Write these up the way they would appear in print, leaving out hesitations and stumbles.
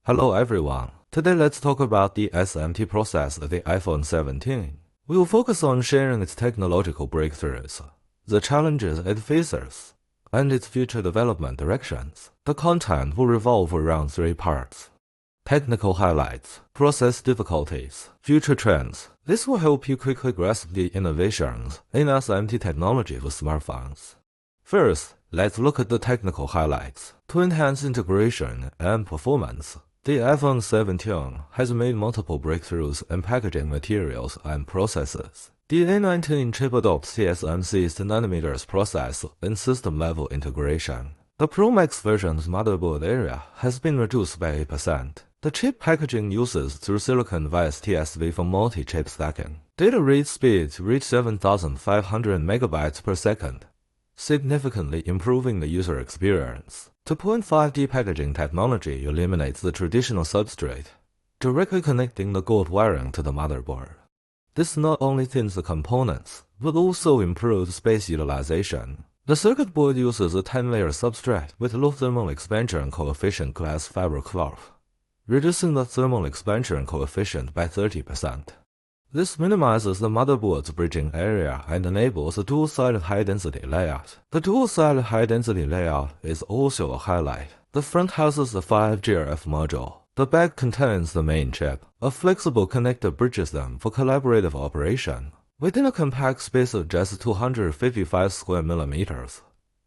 Hello everyone. Today let's talk about the SMT process of the iPhone 17. We will focus on sharing its technological breakthroughs, the challenges it faces, and its future development directions. The content will revolve around three parts: technical highlights, process difficulties, future trends. This will help you quickly grasp the innovations in SMT technology for smartphones. First, let's look at the technical highlights. To enhance integration and performance, the iPhone 17 has made multiple breakthroughs in packaging materials and processes. The A19 chip adopts TSMC's 10nm process in system-level integration. The Pro Max version's motherboard area has been reduced by 8%. The chip packaging uses through-silicon via TSV for multi-chip stacking. Data read speeds reach 7,500 megabytes per second, significantly improving the user experience. 2.5D packaging technology eliminates the traditional substrate, directly connecting the gold wiring to the motherboard. This not only thins the components, but also improves space utilization. The circuit board uses a 10-layer substrate with low thermal expansion coefficient glass fiber cloth, reducing the thermal expansion coefficient by 30%. This minimizes the motherboard's bridging area and enables a dual-sided high-density layout. The dual-sided high-density layout is also a highlight. The front houses the 5GRF module. The back contains the main chip. A flexible connector bridges them for collaborative operation. Within a compact space of just 255 square millimeters,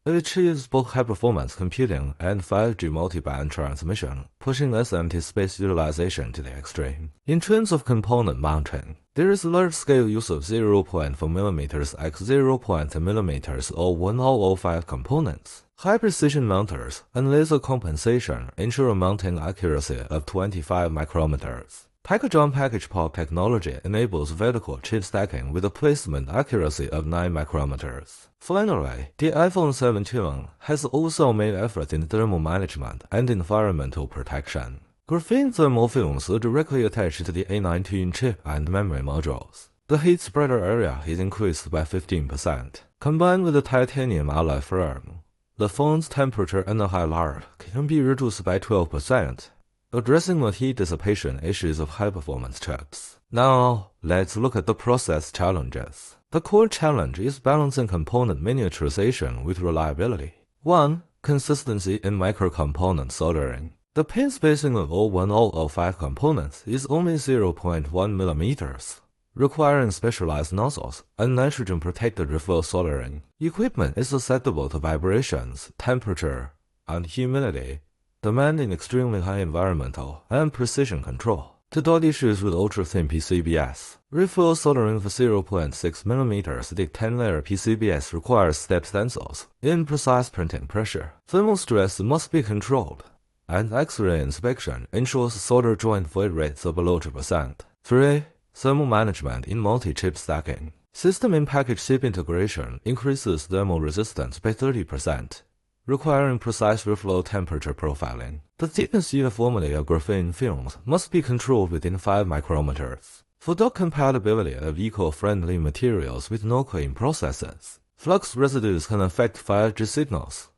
it achieves both high-performance computing and 5G multiband transmission, pushing SMT space utilization to the extreme. In terms of component mounting, there is large-scale use of 0.4mm x 0.2mm or 1005 components. High-precision mounters and laser compensation ensure a mounting accuracy of 25 micrometers. Package-on-package pop technology enables vertical chip stacking with a placement accuracy of 9 micrometers. Finally, the iPhone 17 has also made efforts in thermal management and environmental protection. Graphene thermal films are directly attached to the A19 chip and memory modules. The heat spreader area is increased by 15%. Combined with the titanium alloy frame, the phone's temperature and highlight can be reduced by 12%. Addressing the heat dissipation issues of high-performance chips. Now, let's look at the process challenges. The core challenge is balancing component miniaturization with reliability. 1. Consistency in microcomponent soldering. The pin spacing of all 1005 components is only 0.1 mm, requiring specialized nozzles and nitrogen-protected refill soldering. Equipment is susceptible to vibrations, temperature, and humidity, demanding extremely high environmental and precision control. To dot issues with ultra-thin PCBs, refill soldering for 0.6mm thick 10-layer PCBs requires step stencils. In precise printing pressure, thermal stress must be controlled, and X-ray inspection ensures solder joint void rates are below 2%. 3. Thermal management in multi-chip stacking. System-in-package chip integration increases thermal resistance by 30%. Requiring precise reflow temperature profiling. The thickness uniformity of graphene films must be controlled within 5 micrometers. For dot compatibility of eco-friendly materials with no-clean processes, flux residues can affect 5G signals,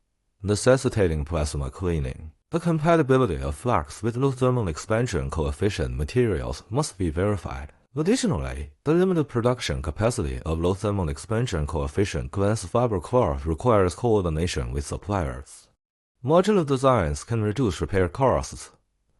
necessitating plasma cleaning. The compatibility of flux with low thermal expansion coefficient materials must be verified. Additionally, the limited production capacity of low thermal expansion coefficient glass fiber cloth requires coordination with suppliers. Modular designs can reduce repair costs.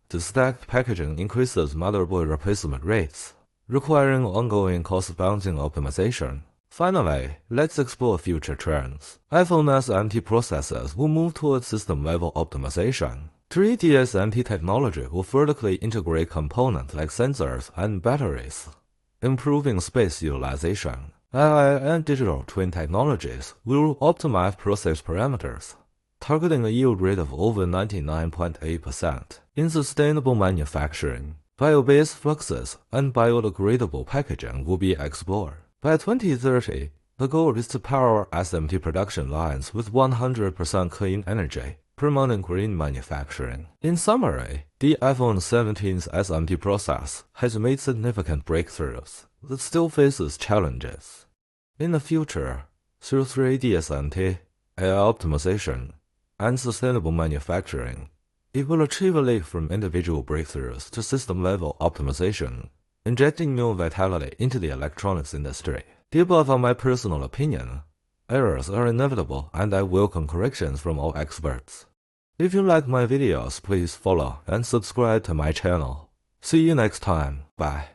The stacked packaging increases motherboard replacement rates, requiring ongoing cost-balancing optimization. Finally, let's explore future trends. iPhone SMT processors will move towards system-level optimization. 3D SMT technology will vertically integrate components like sensors and batteries, improving space utilization. AI and digital twin technologies will optimize process parameters, targeting a yield rate of over 99.8%. In sustainable manufacturing, bio-based fluxes and biodegradable packaging will be explored. By 2030, the goal is to power SMT production lines with 100% clean energy, promoting green manufacturing. In summary, the iPhone 17's SMT process has made significant breakthroughs, but still faces challenges. In the future, through 3D SMT, AI optimization, and sustainable manufacturing, It will achieve a leap from individual breakthroughs to system-level optimization, injecting new vitality into the electronics industry. Deep above my personal opinion, errors are inevitable and I welcome corrections from all experts. If you like my videos, please follow and subscribe to my channel. See you next time. Bye.